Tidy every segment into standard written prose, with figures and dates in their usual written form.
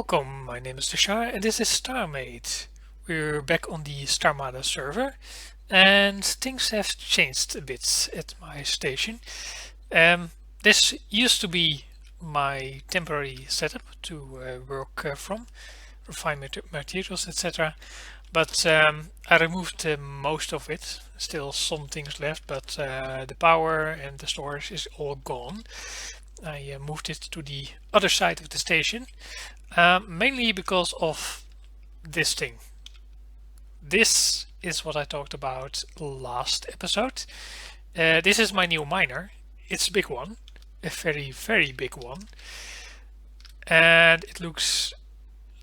Welcome, my name is Tushar and this is StarMade. We're back on the Starmada server and things have changed a bit at my station. This used to be my temporary setup to work from, refine materials, etc. But I removed most of it, still some things left, but the power and the storage is all gone. I moved it to the other side of the station. Mainly because of this thing. This is what I talked about last episode. This is my new miner. It's a big one, a very big one. And it looks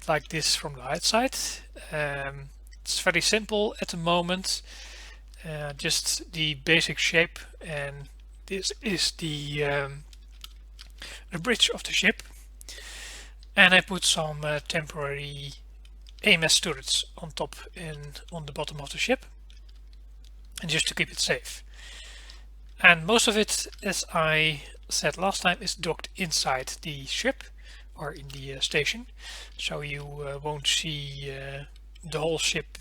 like this from the outside. It's very simple at the moment. Just the basic shape, and this is the bridge of the ship. And I put some temporary AMS turrets on top and on the bottom of the ship, and just to keep it safe. And most of it, as I said last time, is docked inside the ship or in the station, so you won't see the whole ship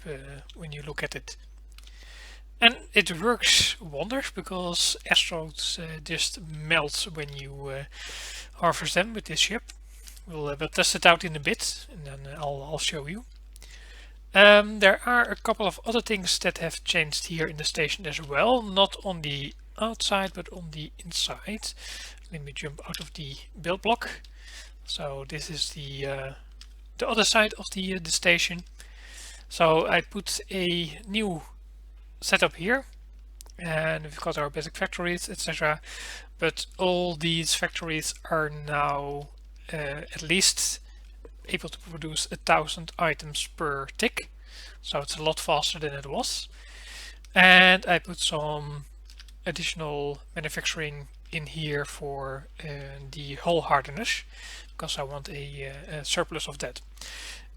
when you look at it. And it works wonders because asteroids just melt when you harvest them with this ship. We'll test it out in a bit, and then I'll show you. There are a couple of other things that have changed here in the station as well, not on the outside but on the inside. Let me jump out of the build block. So this is the other side of the station. So I put a new setup here, and we've got our basic factories, etc. But all these factories are now at least able to produce 1,000 items per tick, so it's a lot faster than it was. And I put some additional manufacturing in here for the hull hardeners, because I want a surplus of that.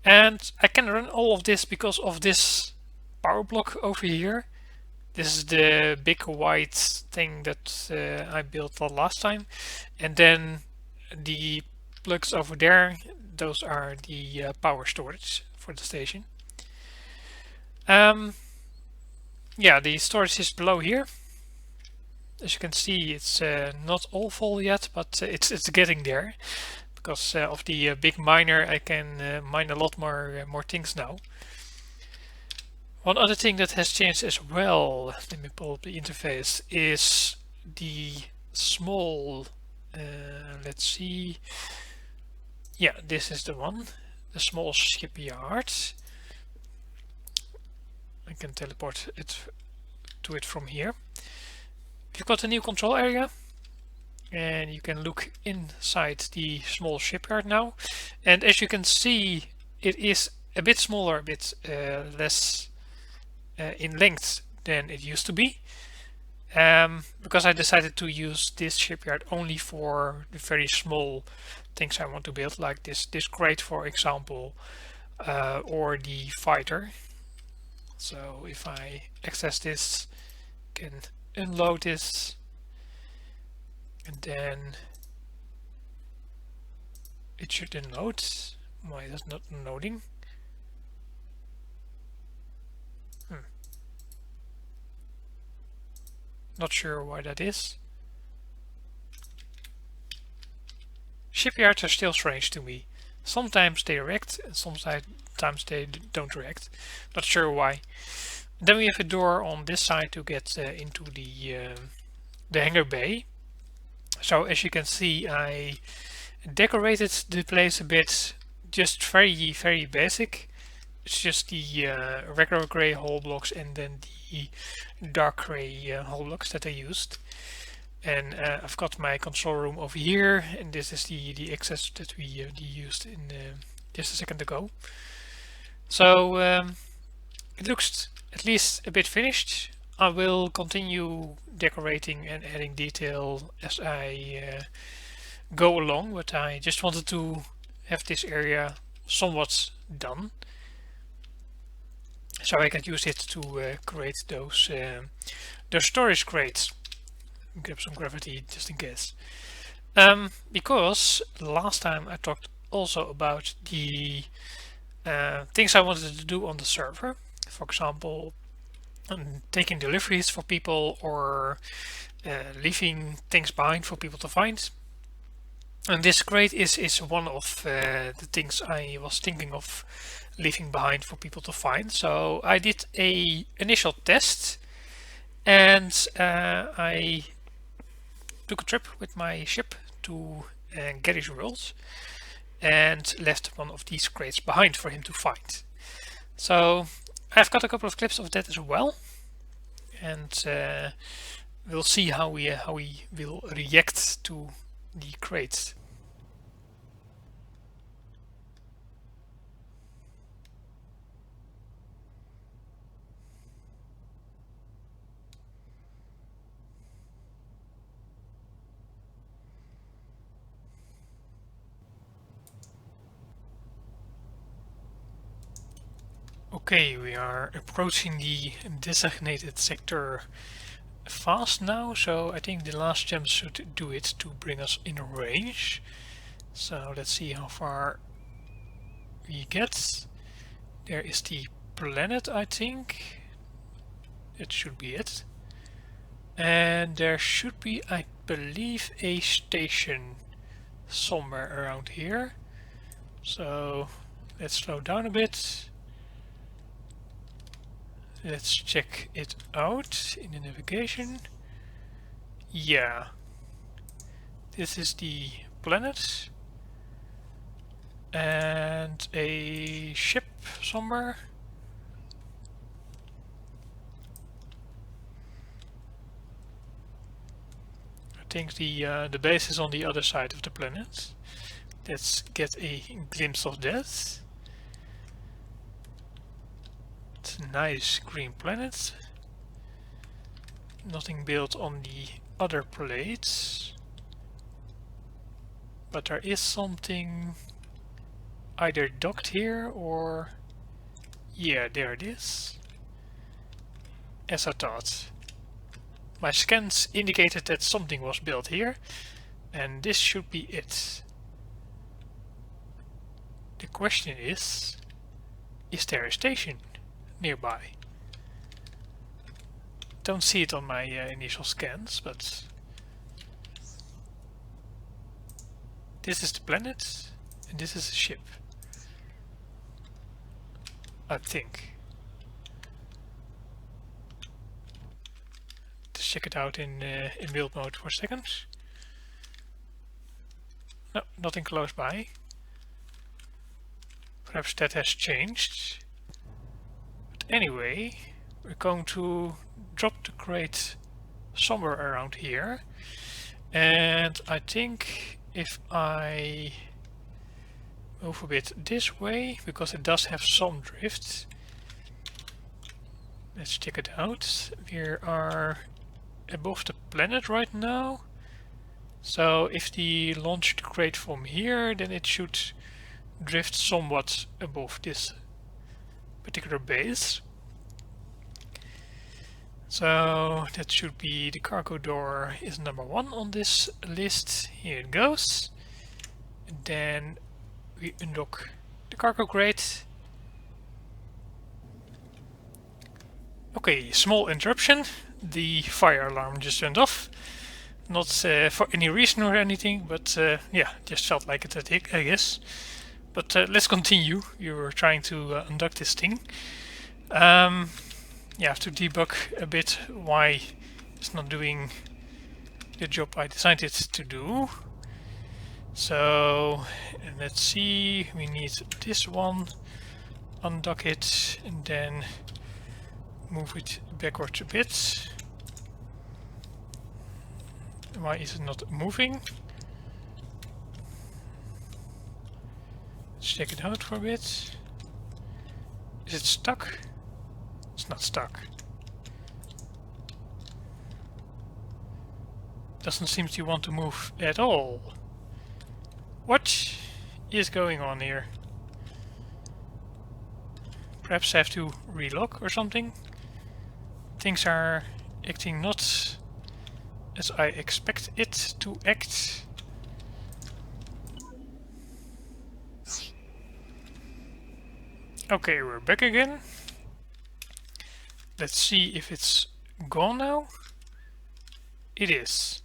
And I can run all of this because of this power block over here. This is the big white thing that I built the last time, and then the plugs over there, those are the power storage for the station. Yeah, the storage is below here. As you can see, it's not all full yet, but it's getting there. Because of the big miner, I can mine a lot more things now. One other thing that has changed as well, let me pull up the interface, is the small, let's see, yeah, this is the one, the small shipyard. I can teleport it to it from here. You've got a new control area, and you can look inside the small shipyard now. And as you can see, it is a bit smaller, a bit less in length than it used to be, because I decided to use this shipyard only for the very small things I want to build, like this crate, for example, or the fighter. So if I access this, I can unload this, and then it should unload. Why is it not unloading? Not sure why that is. Shipyards are still strange to me. Sometimes they react and sometimes they don't react. Not sure why. Then we have a door on this side to get into the hangar bay. So as you can see, I decorated the place a bit, just very basic. It's just the regular gray hull blocks and then the dark gray hull blocks that I used. And I've got my control room over here, and this is the access that we used in just a second ago. So it looks at least a bit finished. I will continue decorating and adding detail as I go along, but I just wanted to have this area somewhat done, so I can use it to create those storage crates. Grab some gravity just in case. Because last time I talked also about the things I wanted to do on the server. For example, taking deliveries for people or leaving things behind for people to find. And this crate is one of the things I was thinking of leaving behind for people to find. So I did a initial test, and I took a trip with my ship to Gary's World and left one of these crates behind for him to find. So I've got a couple of clips of that as well, and we'll see how we will react to the crates. Okay, we are approaching the designated sector fast now, so I think the last gem should do it to bring us in range. So let's see how far we get. There is the planet, I think. That should be it. And there should be, I believe, a station somewhere around here. So let's slow down a bit. Let's check it out in the navigation. Yeah, this is the planet and a ship somewhere. I think the base is on the other side of the planet. Let's get a glimpse of that. It's a nice green planet. Nothing built on the other plates, but there is something either docked here or... yeah, there it is. As I thought. My scans indicated that something was built here, and this should be it. The question is there a station nearby? Don't see it on my initial scans, but this is the planet and this is a ship, I think. Let's check it out in build mode for a second. No, nothing close by. Perhaps that has changed. But anyway, we're going to drop the crate somewhere around here, and I think if I move a bit this way, because it does have some drift. Let's check it out. We are above the planet right now, so if the launch the crate from here, then it should drift somewhat above this particular base. So that should be the cargo door is number 1 on this list. Here it goes. And then we undock the cargo crate. Okay, small interruption. The fire alarm just went off. Not for any reason or anything, but yeah, just felt like it, I guess. But let's continue. You were trying to undock this thing. You have to debug a bit why it's not doing the job I designed it to do. So let's see, we need this one, undock it, and then move it backwards a bit. Why is it not moving? Let's check it out for a bit. Is it stuck? It's not stuck. Doesn't seem to want to move at all. What is going on here? Perhaps I have to relock or something? Things are acting not as I expect it to act. Okay, we're back again. Let's see if it's gone now. It is.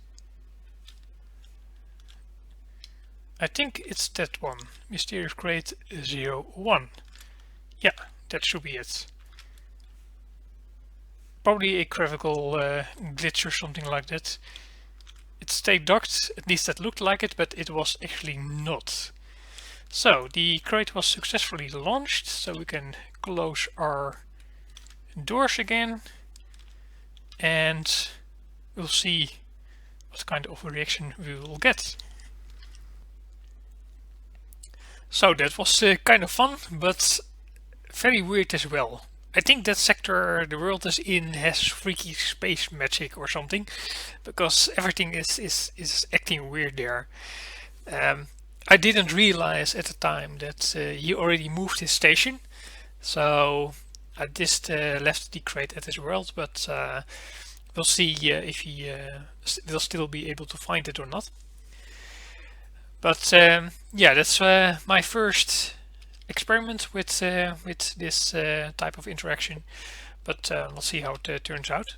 I think it's that one. Mysterious Crate 01. Yeah, that should be it. Probably a graphical glitch or something like that. It stayed docked, at least that looked like it, but it was actually not. So the crate was successfully launched, so we can close our doors again, and we'll see what kind of a reaction we will get. So that was kind of fun, but very weird as well. I think that sector the world is in has freaky space magic or something, because everything is acting weird there. I didn't realize at the time that he already moved his station, so I just left the crate at his world, but we'll see if he will still be able to find it or not. But yeah, that's my first experiment with this type of interaction. But we'll see how it turns out.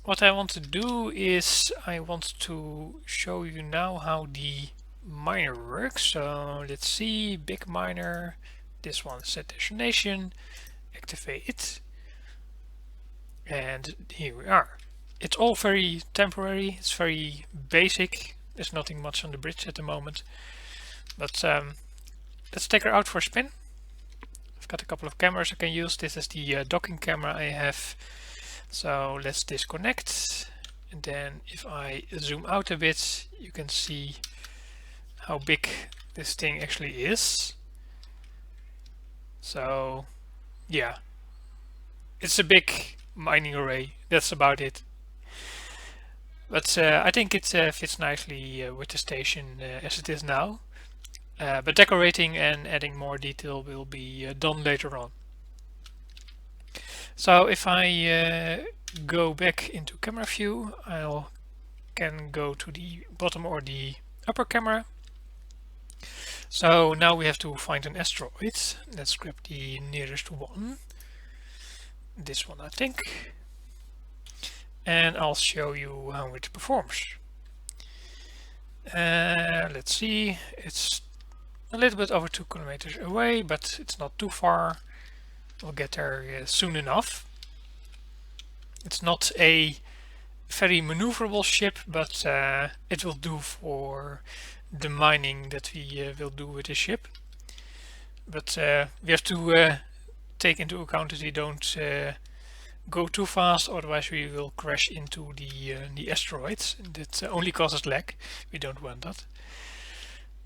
What I want to do is I want to show you now how the miner works. So let's see, big miner. This one, set destination, activate it, and here we are. It's all very temporary. It's very basic. There's nothing much on the bridge at the moment, but let's take her out for a spin. I've got a couple of cameras I can use. This is the docking camera I have. So let's disconnect, and then if I zoom out a bit, you can see how big this thing actually is. So yeah, it's a big mining array. That's about it. But I think it fits nicely with the station as it is now. But decorating and adding more detail will be done later on. So if I go back into camera view, I can go to the bottom or the upper camera. So now we have to find an asteroid. Let's grab the nearest one. This one, I think. And I'll show you how it performs. Let's see, it's a little bit over 2 kilometers away, but it's not too far. We'll get there soon enough. It's not a very maneuverable ship, but it will do for the mining that we will do with the ship. But we have to take into account that we don't go too fast, otherwise we will crash into the asteroids. That only causes lag. We don't want that.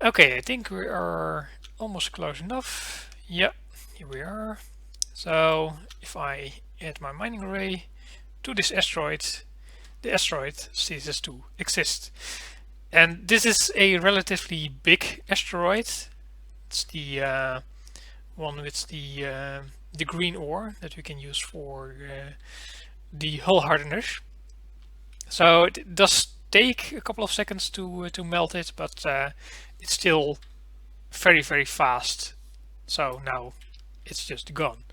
Okay, I think we are almost close enough. Yeah, here we are. So if I add my mining array to this asteroid, the asteroid ceases to exist. And this is a relatively big asteroid. It's the one with the green ore that we can use for the hull hardeners. So it does take a couple of seconds to melt it, but it's still very fast. So now it's just gone.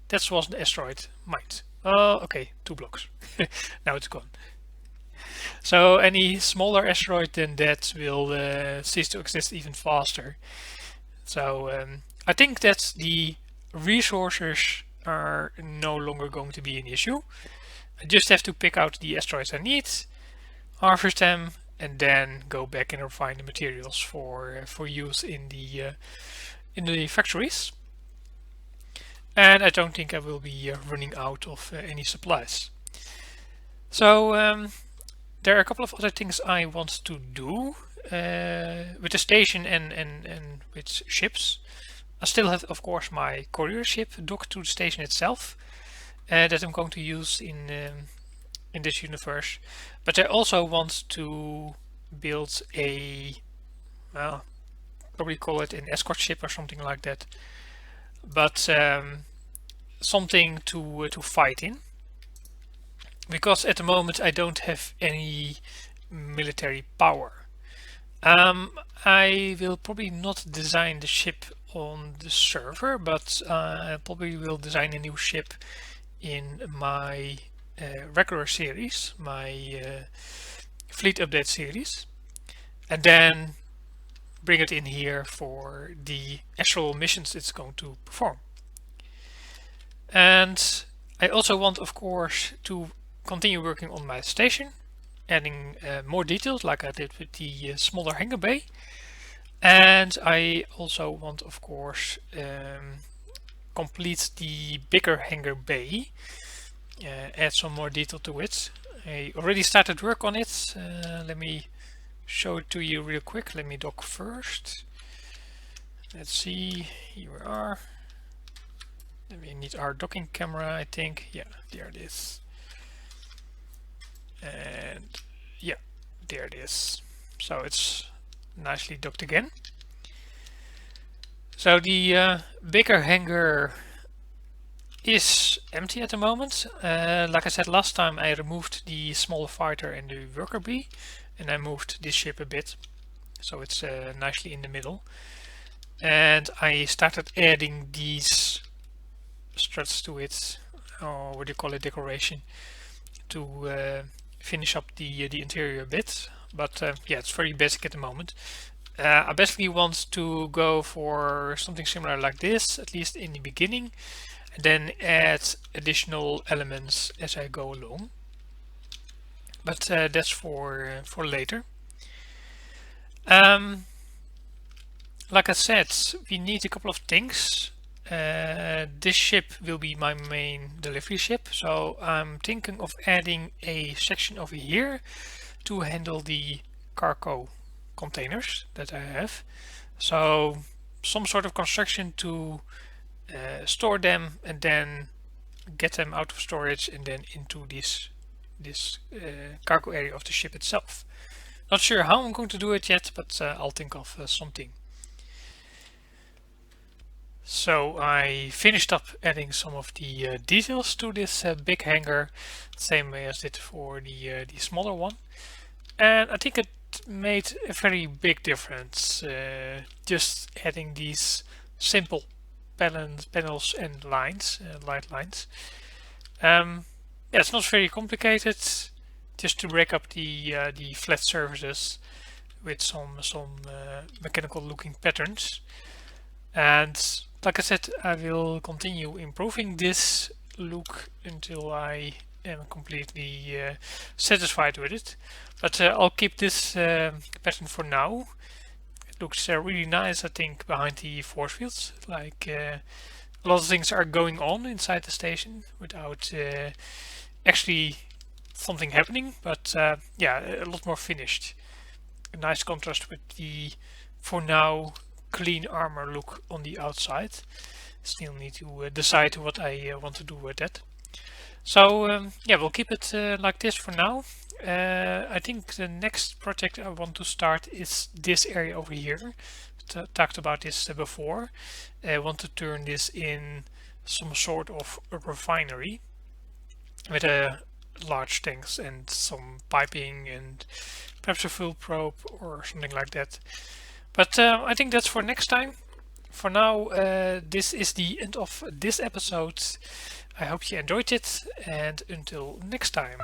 That was the asteroid mined. Oh, okay, 2 blocks. Now it's gone. So any smaller asteroid than that will cease to exist even faster. So I think that the resources are no longer going to be an issue. I just have to pick out the asteroids I need, harvest them, and then go back and refine the materials for use in the factories. And I don't think I will be running out of any supplies. So there are a couple of other things I want to do with the station and with ships. I still have, of course, my courier ship docked to the station itself that I'm going to use in this universe. But I also want to build a, well, probably call it an escort ship or something like that. But something to fight in, because at the moment I don't have any military power. I will probably not design the ship on the server, but I probably will design a new ship in my regular series, my fleet update series, and then bring it in here for the actual missions it's going to perform. And I also want, of course, to continue working on my station, adding more details like I did with the smaller hangar bay. And I also want, of course, complete the bigger hangar bay, add some more detail to it. I already started work on it. Let me show it to you real quick. Let me dock first. Let's see, here we are. Then we need our docking camera, I think. Yeah, there it is. And yeah, there it is. So it's nicely docked again. So the bigger hangar is empty at the moment. Like I said last time, I removed the smaller fighter and the worker bee, and I moved this ship a bit, so it's nicely in the middle. And I started adding these struts to it, or what do you call it, decoration, to finish up the interior a bit. But yeah, it's very basic at the moment. I basically want to go for something similar like this, at least in the beginning, and then add additional elements as I go along. But that's for later. Like I said, we need a couple of things. This ship will be my main delivery ship, so I'm thinking of adding a section over here to handle the cargo containers that I have. So some sort of construction to store them and then get them out of storage and then into this cargo area of the ship itself. Not sure how I'm going to do it yet, but I'll think of something. So I finished up adding some of the details to this big hangar, same way as did for the smaller one, and I think it made a very big difference. Just adding these simple panels and lines, light lines. Yeah, it's not very complicated. Just to break up the flat surfaces with some mechanical looking patterns. And like I said, I will continue improving this look until I am completely satisfied with it. But I'll keep this pattern for now. It looks really nice, I think, behind the force fields. Like a lot of things are going on inside the station without actually something happening. But yeah, a lot more finished. A nice contrast with the, for now, clean armor look on the outside. Still need to decide what I want to do with that. So yeah, we'll keep it like this for now. I think the next project I want to start is this area over here. Talked about this before. I want to turn this in some sort of a refinery with large tanks and some piping and perhaps a fuel probe or something like that. But I think that's for next time. For now, this is the end of this episode. I hope you enjoyed it, and until next time.